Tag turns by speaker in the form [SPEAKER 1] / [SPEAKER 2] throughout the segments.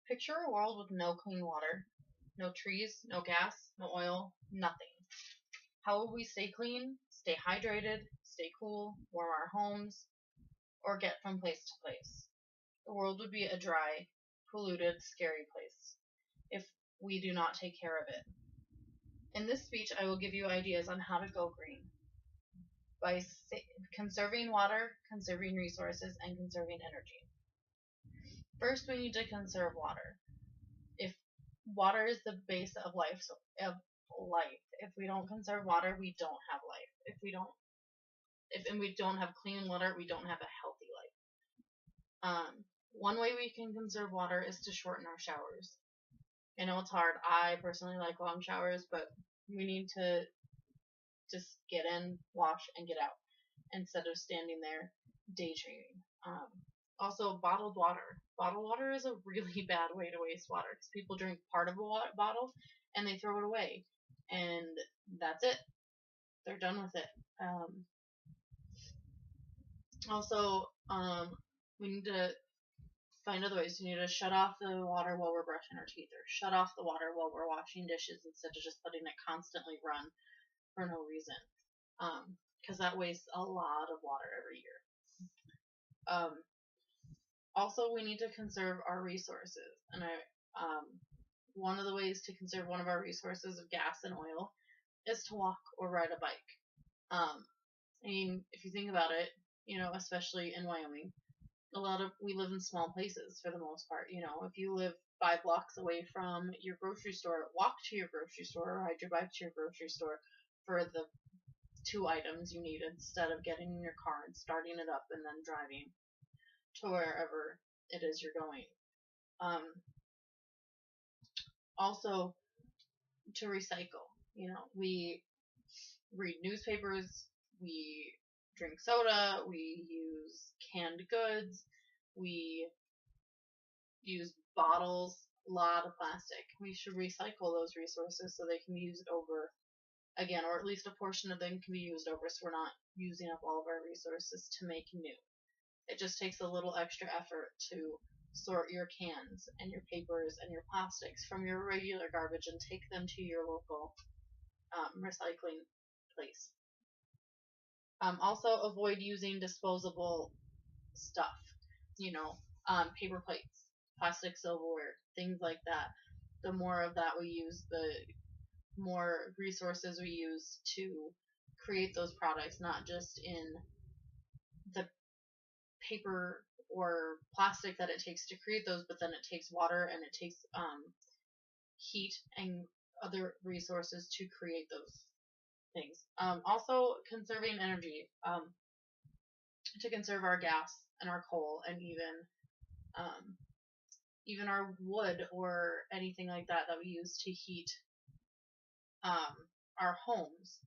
[SPEAKER 1] Picture a world with no clean water, no trees, no gas, no oil, nothing. How will we stay clean, stay hydrated, stay cool, warm our homes, or get from place to place? The world would be a dry, polluted, scary place if we do not take care of it. In this speech, I will give you ideas on how to go green by conserving water, conserving resources, and conserving energy. First, we need to conserve water. If water is the base of life, if we don't conserve water, we don't have life. If we don't have clean water, we don't have a healthy life. One way we can conserve water is to shorten our showers. I know it's hard. I personally like long showers, but we need to just get in, wash, and get out instead of standing there daydreaming. Also, bottled water. Bottled water is a really bad way to waste water because people drink part of a bottle and they throw it away, and that's it. They're done with it. Also, we need to find other ways. We need to shut off the water while we're brushing our teeth, or shut off the water while we're washing dishes instead of just letting it constantly run for no reason. Because that wastes a lot of water every year. Also, we need to conserve our resources, and one of the ways to conserve one of our resources of gas and oil is to walk or ride a bike. I mean, if you think about it, especially in Wyoming, we live in small places for the most part. If you live 5 blocks away from your grocery store, walk to your grocery store or ride your bike to your grocery store for the 2 items you need instead of getting in your car and starting it up and then driving to wherever it is you're going. Also, to recycle. We read newspapers, we drink soda, we use canned goods, we use bottles, a lot of plastic. We should recycle those resources so they can be used over again, or at least a portion of them can be used over, so we're not using up all of our resources to make new. It just takes a little extra effort to sort your cans and your papers and your plastics from your regular garbage and take them to your local recycling place. Also, avoid using disposable stuff, paper plates, plastic silverware, things like that. The more of that we use, the more resources we use to create those products, not just in the paper or plastic that it takes to create those, but then it takes water and it takes heat and other resources to create those things. Also, conserving energy, to conserve our gas and our coal and even our wood or anything like that we use to heat our homes,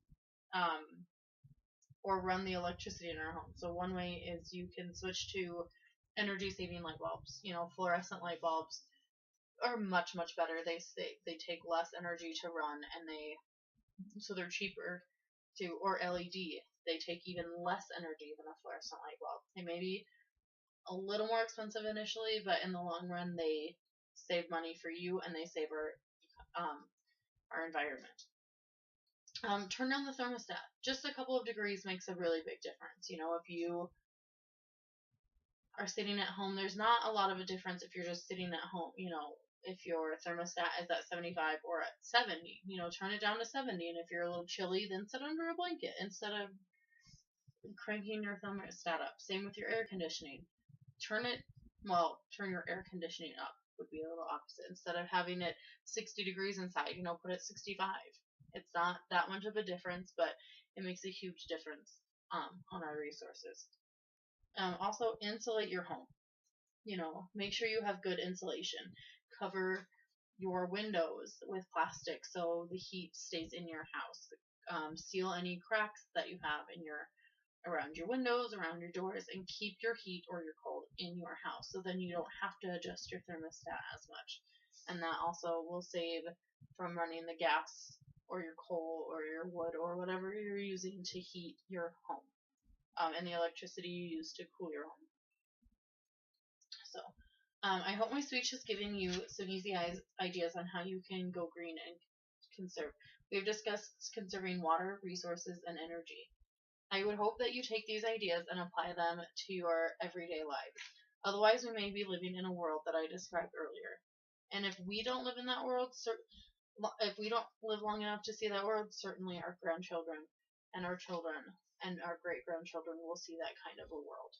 [SPEAKER 1] or run the electricity in our home. So one way is you can switch to energy saving light bulbs. Fluorescent light bulbs are much better. They take less energy to run, and so they're cheaper to, or LED. They take even less energy than a fluorescent light bulb. They may be a little more expensive initially, but in the long run they save money for you and they save our environment. Turn down the thermostat. Just a couple of degrees makes a really big difference. If you are sitting at home, there's not a lot of a difference if you're just sitting at home. If your thermostat is at 75 or at 70, turn it down to 70. And if you're a little chilly, then sit under a blanket instead of cranking your thermostat up. Same with your air conditioning. Turn your air conditioning up would be a little opposite. Instead of having it 60 degrees inside, put it 65. It's not that much of a difference, but it makes a huge difference on our resources. Also, insulate your home. Make sure you have good insulation. Cover your windows with plastic so the heat stays in your house. Seal any cracks that you have around your windows, around your doors, and keep your heat or your cold in your house, so then you don't have to adjust your thermostat as much. And that also will save from running the gas or your coal or your wood or whatever you're using to heat your home, and the electricity you use to cool your home. So I hope my speech has given you some easy ideas on how you can go green and conserve. We've discussed conserving water, resources, and energy. I would hope that you take these ideas and apply them to your everyday lives. Otherwise, we may be living in a world that I described earlier. And if we don't live in that world, if we don't live long enough to see that world, certainly our grandchildren and our children and our great grandchildren will see that kind of a world.